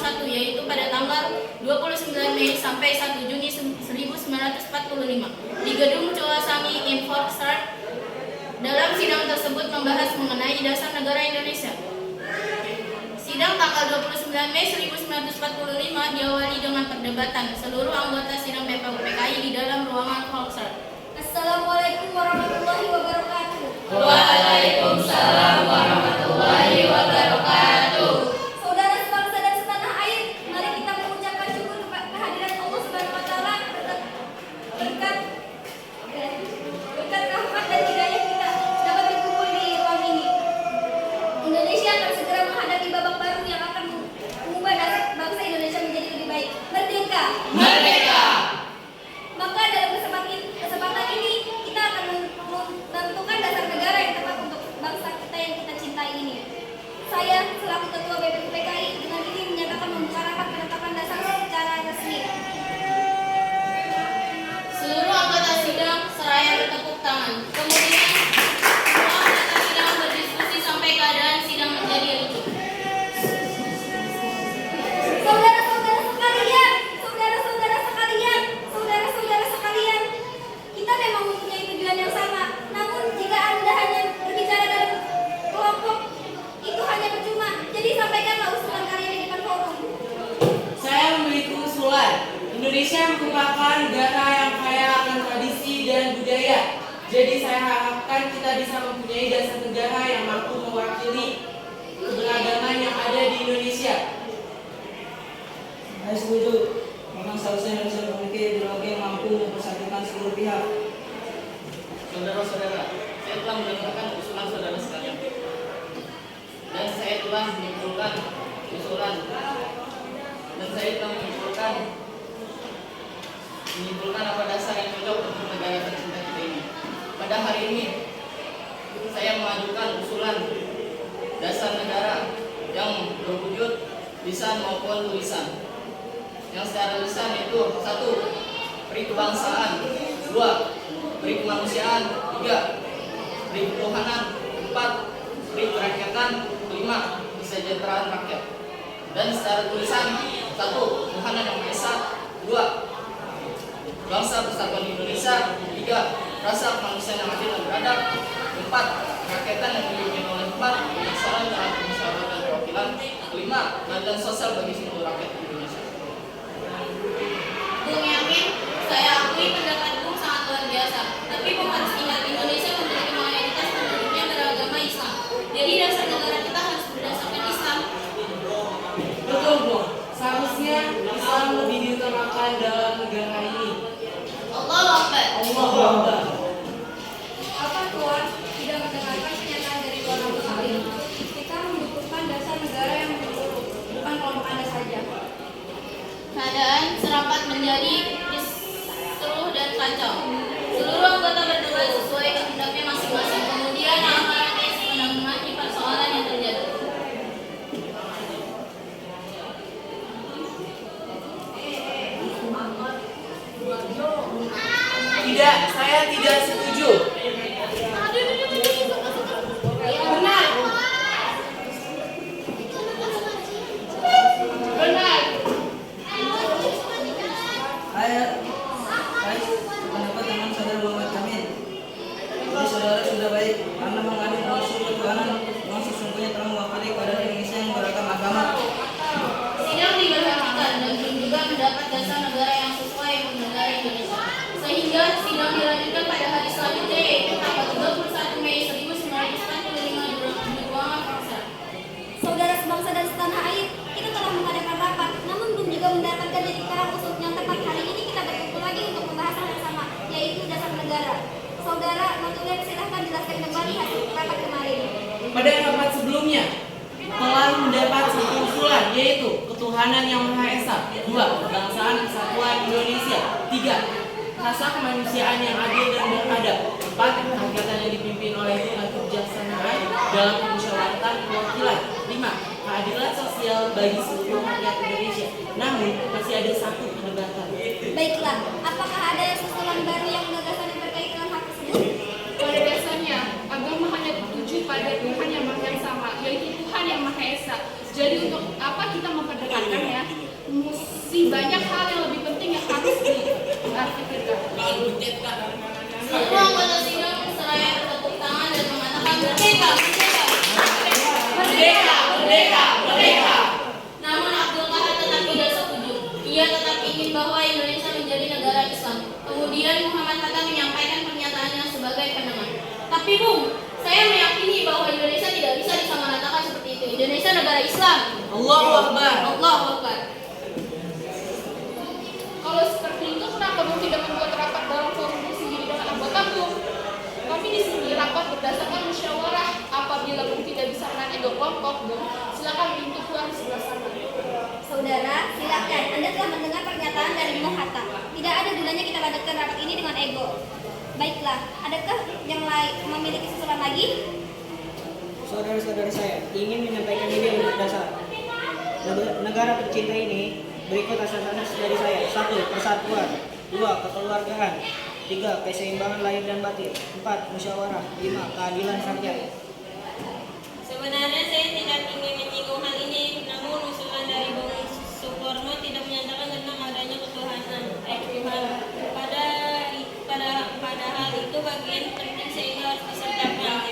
satu, yaitu pada tanggal 29 Mei sampai 1 Juni 1945 di Gedung Coasangi Inforstar. Dalam sidang tersebut membahas mengenai dasar negara Indonesia. Sidang tanggal 29 Mei 1945 diawali dengan perdebatan seluruh anggota sidang BPUPKI di dalam ruangan Volkswagen. Assalamualaikum warahmatullahi wabarakatuh. Waalaikumsalam warahmatullahi wabarakatuh. Saudara sebangsa dan setanah air, mari kita mengucapkan syukur kehadiran Allah Subhanahu wa taala berkat rahmat dan hidayah kita dapat berkumpul di ruang ini. Indonesia akan segera menghadapi babak baru yang akan mengubah nasib bangsa Indonesia menjadi lebih baik. Merdeka! Merdeka! Maka dalam kesempatan ini kita akan menentukan dasar negara yang tepat untuk bangsa kita yang kita cintai ini. Saya selaku Ketua BPUPKI dengan ini menyatakan membuka rapat penetapan dasar secara resmi. Seluruh anggota sidang seraya bertepuk tangan. Kemudian semua anggota sidang berdiskusi sampai keadaan sidang menjadi ricuh. Saudara-saudara sekalian, kita memang mempunyai tujuan yang sama. Namun jika Anda hanya berbicara dalam kelompok, itu hanya percuma. Jadi sampaikanlah usulan kalian di depan forum. Saya memiliki usulan. Indonesia merupakan negara yang kaya akan tradisi dan budaya. Jadi saya harapkan kita bisa mempunyai dasar negara yang mampu mewakili keberagaman yang ada di Indonesia. Saya setuju. Memang seharusnya Indonesia memiliki ideologi yang mampu mempersatukan seluruh pihak. Saudara-saudara, saya telah mendengarkan usulan saudara sekalian, dan saya telah menyimpulkan apa dasar yang cocok untuk negara tercinta kita ini. Pada hari ini, saya mengajukan usulan dasar negara yang berwujud lisan maupun tulisan. Yang secara lisan itu 1. Peri kebangsaan, 2. Peri kemanusiaan, 3. Peri ketuhanan, 4. Peri kerakyatan, 5. Kesejahteraan rakyat. Dan secara tulisan 1. Tuhanan yang Maha Esa, 2. Bangsa Persatuan Indonesia, 3. Rasa kemanusiaan yang adil dan beradab, 4. Kerakyatan yang dipimpin oleh 4. Kebesaran dalam permusyawaratan dan perwakilan, 5. Keadilan sosial bagi seluruh rakyat Indonesia. Bung Yamin, saya akui pendapat Bung sangat luar biasa. Tapi Bung harus ingat Indonesia memiliki mayoritas penduduknya beragama Islam. Jadi dasar negara kita harus berdasarkan Islam. Betul, Bung. Seharusnya Islam lebih diutamakan dalam negara ini. Allahu Akbar. Allahu Akbar. Apa Tuan tidak mendengarkan pernyataan dari Tuan Abu Salim? Kita membutuhkan dasar negara yang menyeluruh, bukan kelompok Anda saja. Keadaan serapat menjadi kisruh dan kacau. Seluruh anggota berdebat sesuai kehendaknya masing-masing. Kemudian amalannya menangani persoalan yang terjadi. Tidak, saya tidak setuju. Benar. Benar. Saya sependapat dengan saudara Muhammad Kamil. Jadi saudara sudah baik karena mengandung unsur ketuhanan yang sesungguhnya telah mewakili keadaan Indonesia yang beragam agama. Sidang diberhentikan dan juga mendapat dasar negara yang sesuai untuk negara Indonesia. Sehingga sidang dilanjutkan pada hari selanjutnya, yaitu tanggal 31 Mei 1945 di ruangan Volkswagen. Saudara sebangsa dan setanah air, kita telah mengadakan rapat, namun belum juga mendapatkan titik terang usul yang tepat. Hari ini kita berkumpul lagi untuk membahas hal yang sama, yaitu dasar negara. Saudara, Notulen silahkan jelaskan kembali hasil rapat kemarin. Pada rapat sebelumnya telah mendapat satu usulan, yaitu ketuhanan yang Maha Esa, 2. Kebangsaan Kesatuan Indonesia, 3. Rasa kemanusiaan yang adil dan beradab, 4. Kerakyatan yang dipimpin oleh Tuhan kebijaksanaan dalam permusyawaratan perwakilan, 5. Keadilan sosial bagi seluruh rakyat Indonesia. Namun masih ada satu perdebatan. Baiklah, apakah ada susulan baru yang gagasan yang terkait dengan hak tersebut? Pada dasarnya, agama hanya tertuju pada Tuhan yang sama, yaitu Tuhan yang Maha Esa. Jadi untuk apa kita memperdebatkan mengingatkan ya, mesti banyak hal yang lebih penting yang harus diaktifkan. Seluruh anggota sidang seraya bertepuk tangan dan mengatakan merdeka, merdeka, merdeka, merdeka, merdeka. Namun Abdul Qahar tetap tidak setuju. Ia tetap ingin bahwa Indonesia menjadi negara Islam. Kemudian Muhammad Hatta menyampaikan pernyataannya sebagai peneman. Tapi Bung, saya meyakini bahwa Indonesia tidak bisa disamaratakan seperti itu. Indonesia negara Islam. Allahu Akbar. Allahu Akbar. Kalau seperti itu, kenapa Bung tidak membuat rapat dalam forum sendiri dengan anggota Bung? Kami di sini rapat berdasarkan musyawarah. Apabila Bung tidak bisa menarik dua kelompok, Bung, silakan untuk keluar di sebelah sana. Saudara, silakan. Anda telah mendengar pernyataan dari Bung Hatta. Tidak ada gunanya kita lanjutkan rapat ini dengan ego. Baiklah, adakah yang lain memiliki susulan lagi? Saudara-saudara saya ingin menyampaikan ide untuk dasar negara tercinta ini. Berikut asas-asas dari saya: 1. Persatuan. 2. Kekeluargaan. 3. Keseimbangan lahir dan batin. 4. Musyawarah. 5. Keadilan rakyat. Sebenarnya saya tidak ingin menyinggung hal ini, namun usulan dari Bung Sukorno tidak menyatakan tentang adanya ketuhanan, Tuhan. Pada hal itu bagian penting sehingga harus disertakan.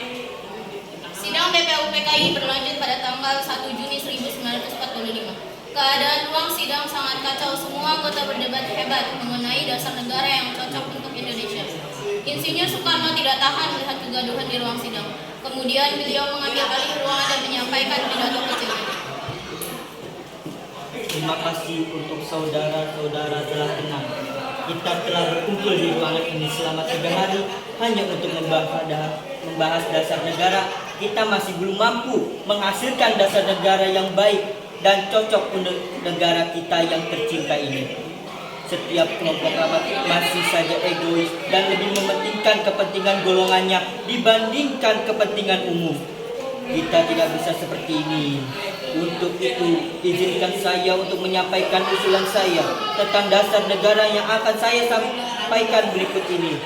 Sidang BPUPKI berlanjut pada tanggal 1 Juni 1945. Keadaan ruang sidang sangat kacau. Semua anggota berdebat hebat mengenai dasar negara yang cocok untuk Indonesia. Insinyur Soekarno tidak tahan melihat kegaduhan di ruang sidang. Kemudian beliau mengambil alih ruangan dan menyampaikan pidato kecil. Terima kasih untuk saudara-saudara telah tenang. Kita telah berkumpul di ruangan ini selama 3 hari hanya untuk membahas dasar negara. Kita masih belum mampu menghasilkan dasar negara yang baik dan cocok untuk negara kita yang tercinta ini. Setiap kelompok rapat masih saja egois dan lebih mementingkan kepentingan golongannya dibandingkan kepentingan umum. Kita tidak bisa seperti ini. Untuk itu, izinkan saya untuk menyampaikan usulan saya tentang dasar negara yang akan saya sampaikan berikut ini.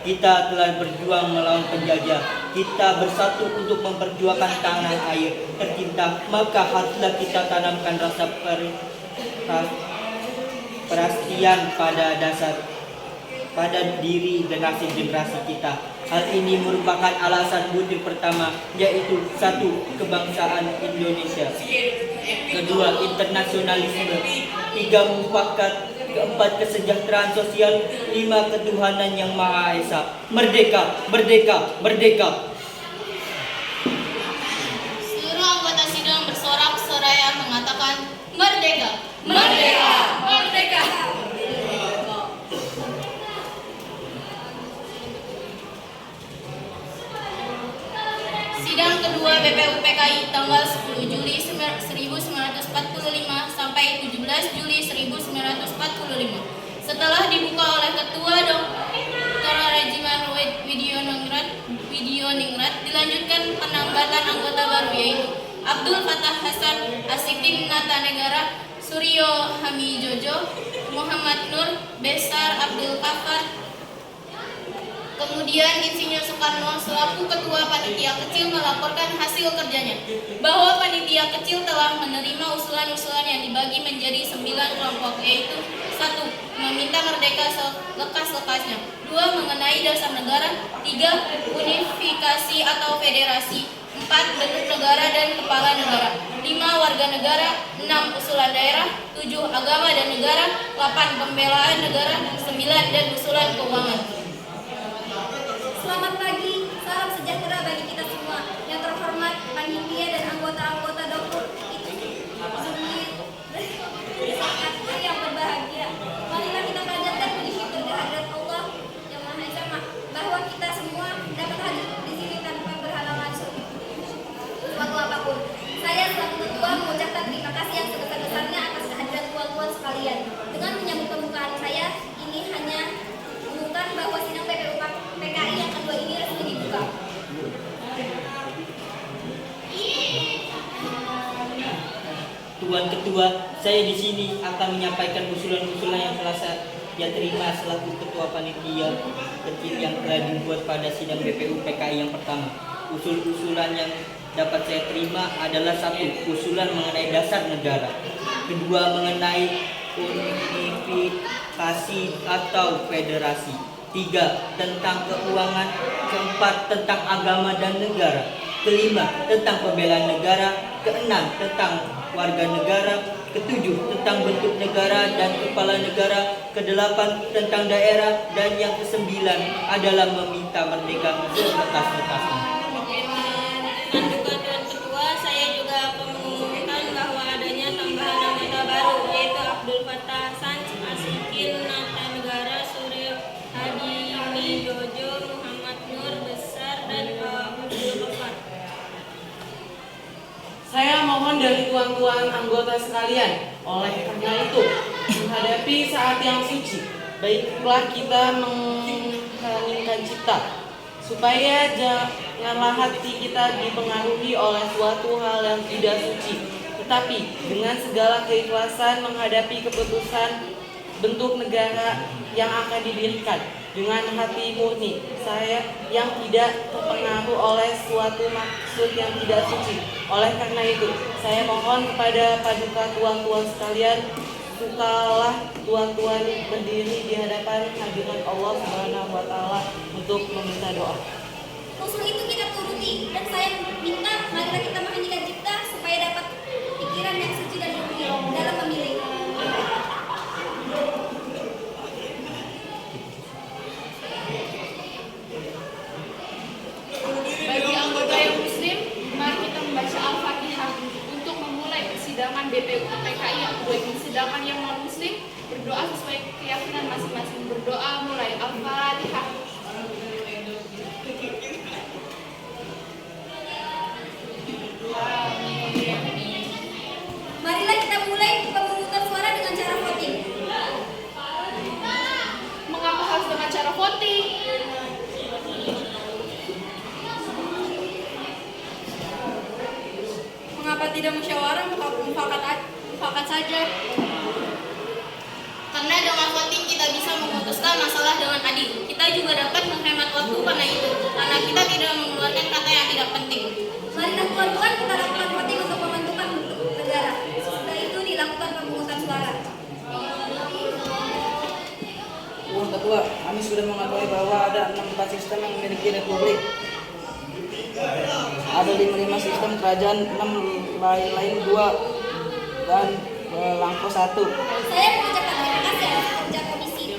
Kita telah berjuang melawan penjajah. Kita bersatu untuk memperjuangkan tanah air tercinta. Maka haruslah kita tanamkan rasa perhatian pada diri generasi kita. Hal ini merupakan alasan butir pertama, yaitu 1. Kebangsaan Indonesia. 2. Internasionalisme. 3. Mufakat. 4. Kesejahteraan sosial. 5. Ketuhanan yang Maha Esa. Merdeka, merdeka, merdeka. Seluruh anggota sidang bersorak-soraya mengatakan merdeka, merdeka, merdeka. Sidang kedua BPUPKI tanggal 10 Juli 1945 sampai 17 Juli 1945. Setelah dibuka oleh Ketua Dr. Regiman Widioningrat, dilanjutkan penambatan anggota baru yaitu Abdul Fattah Hasan Asikin Natanegara, Suryo Hamijojo, Muhammad Nur, Besar Abdul Kafar. Kemudian Insinyur Soekarno selaku Ketua Panitia Kecil melaporkan hasil kerjanya bahwa Panitia Kecil telah menerima usulan-usulan yang dibagi menjadi 9 kelompok, yaitu 1. Meminta merdeka selekas-lekasnya. 2. Mengenai dasar negara. 3. Unifikasi atau federasi. 4. Bentuk negara dan kepala negara. 5. Warga negara. 6. Usulan daerah. 7. Agama dan negara. 8. Pembelaan negara. 9. Dan usulan keuangan. Selamat pagi, salam sejahtera bagi kita semua. Yang terhormat panitia dan anggota-anggota dapur itu yang berbahagia. Marilah kita panjatkan puji syukur kehadirat Allah yang Maha Esa bahwa kita semua dapat hadir di sini tanpa berhalangan suatu apapun. Saya selaku ketua mengucapkan terima kasih yang sebesar-besarnya atas kehadiran tuan-tuan sekalian. Dengan menyambut pembukaan saya, ini hanya mengumumkan bahwa sidang PKI yang kedua ini resmi dibuka. Tuan Ketua, saya di sini akan menyampaikan usulan-usulan yang telah saya terima selaku Ketua Panitia Kecil yang telah dibuat pada sidang BPUPKI yang pertama. Usul-usulan yang dapat saya terima adalah 1. Usulan mengenai dasar negara. Kedua, mengenai unifikasi atau federasi. 3. Tentang keuangan. 4. Tentang agama dan negara. 5. Tentang pembelaan negara. 6. Tentang warga negara. 7. Tentang bentuk negara dan kepala negara. 8. Tentang daerah. Dan yang ke-9 adalah meminta merdeka sebatas-batasnya. Manduka Tuan Ketua, saya juga akan mengumumkan bahwa adanya tambahan anggota baru, yaitu Abdul Fattah Hassan Asikin Nata Negara, Suryo Hadi Yuni Jojo, Muhammad Nur Besar, dan Pak Abdul Ghaffar. Saya mohon dari tuan-tuan anggota sekalian, oleh karena itu, menghadapi saat yang suci, baiklah kita mengheningkan cipta, supaya janganlah hati kita dipengaruhi oleh suatu hal yang tidak suci, tetapi dengan segala keikhlasan menghadapi keputusan bentuk negara yang akan didirikan dengan hati murni, saya yang tidak terpengaruh oleh suatu maksud yang tidak suci. Oleh karena itu, saya mohon kepada paduka tuan-tuan sekalian, sukalah tuan-tuan berdiri di hadapan hadirat Allah Subhanahu wa Ta'ala untuk meminta doa. Usul itu kita turuti, dan saya minta marilah kita menghentikan cipta supaya dapat pikiran yang suci dan murni dalam memilih. Bagi anggota yang muslim, mari kita membaca Al-Fatihah untuk memulai persidangan BPU PKI yang kedua ini. Sedangkan yang non-muslim berdoa sesuai keyakinan masing-masing. Berdoa mulai Al-Fatihah. Marilah kita mulai pemungutan suara dengan cara voting. Mengapa harus dengan cara voting? Mengapa tidak musyawarah mufakat saja? Karena dengan voting kita bisa memutuskan masalah dengan adil. Kita juga dapat menghemat waktu karena itu, karena kita tidak mengeluarkan kata yang tidak penting. Marilah tuan-tuan kita lakukan voting untuk menentukan bentuk negara. Setelah itu dilakukan pemungutan suara. Tuan Ketua, kami sudah mengetahui bahwa ada 64 sistem yang memiliki republik. Ada 55 sistem kerajaan, 6 lain 2 dan belangko 1. Saya mengucapkan terima kasih atas kerja komisi.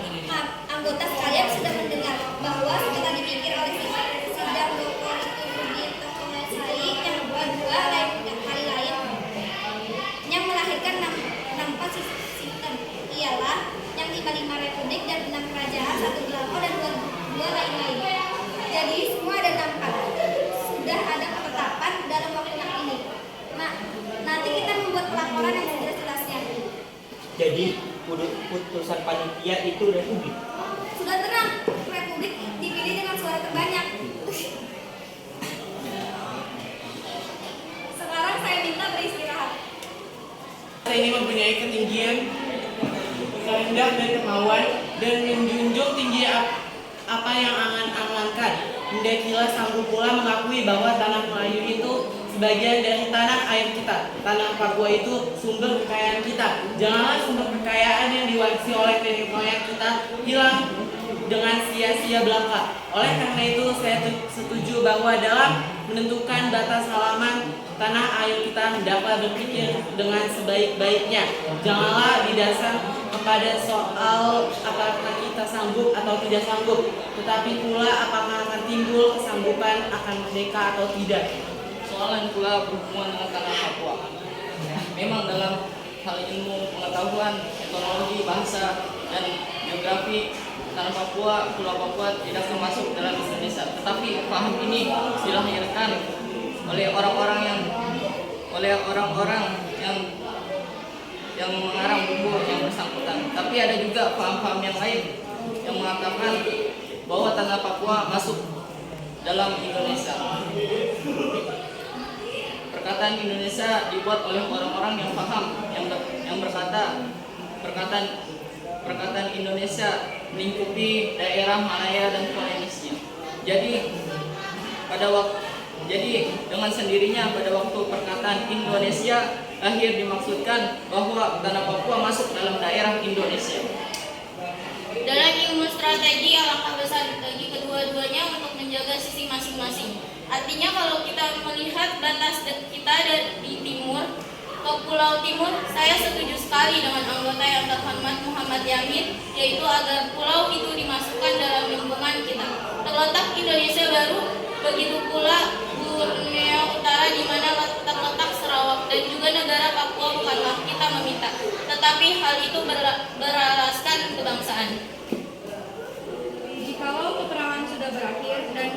Anggota sekalian sudah mendengar bahwa setelah dipikir oleh sidang Dr. Itudin Tokomasai yang dua lain kali lain yang melahirkan 64 sistem ialah yang 55 republik dan 6 kerajaan, 1 belangko dan 2 lain-lain. Jadi semua ada 6 hal. Sudah ada ketetapan dalam waktu ini. Nah, nanti kita membuat pelaporan yang sejelas-jelasnya. Jadi putusan panitia itu republik. Sudah tenang, republik dipilih dengan suara terbanyak. Sekarang saya minta beristirahat. Saya ini mempunyai ketinggian, kehendak dan kemauan, dan menjunjung tinggi apa yang angan-angankan. Hendakilah sanggup pula mengakui bahwa tanah Melayu itu sebagian dari tanah air kita. Tanah Papua itu sumber kekayaan kita. Janganlah sumber kekayaan yang diwarisi oleh nenek moyang kita hilang dengan sia-sia belaka. Oleh karena itu, saya setuju bahwa dalam menentukan batas halaman tanah air kita hendaklah berpikir dengan sebaik-baiknya. Janganlah didasar kepada soal apakah kita sanggup atau tidak sanggup, tetapi pula apakah akan timbul kesanggupan akan merdeka atau tidak. Soalan pula berhubungan dengan tanah Papua. Memang dalam hal ilmu pengetahuan, etnologi, bahasa, dan geografi, tanah Papua, Pulau Papua tidak termasuk dalam Indonesia. Tetapi paham ini dilahirkan oleh orang-orang yang mengarang buku yang bersangkutan. Tapi ada juga paham-paham yang lain yang mengatakan bahwa tanah Papua masuk dalam Indonesia. Perkataan Indonesia dibuat oleh orang-orang yang paham, yang berkata perkataan Indonesia melingkupi daerah Malaya dan Polinesia. Jadi dengan sendirinya pada waktu perkataan Indonesia akhir dimaksudkan bahwa tanah Papua masuk dalam daerah Indonesia. Dalam ilmu strategi, alangkah besar bagi kedua-duanya untuk menjaga sisi masing-masing. Artinya kalau kita melihat batas kita di timur, ke Pulau Timur, saya setuju sekali dengan anggota yang terhormat Muhammad Yamin, yaitu agar pulau itu dimasukkan dalam lingkungan kita. Terletak Indonesia Baru, begitu pula Borneo Utara di mana terletak Sarawak, dan juga negara Papua bukanlah kita meminta, tetapi hal itu beralaskan kebangsaan. Jikalau peperangan sudah berakhir dan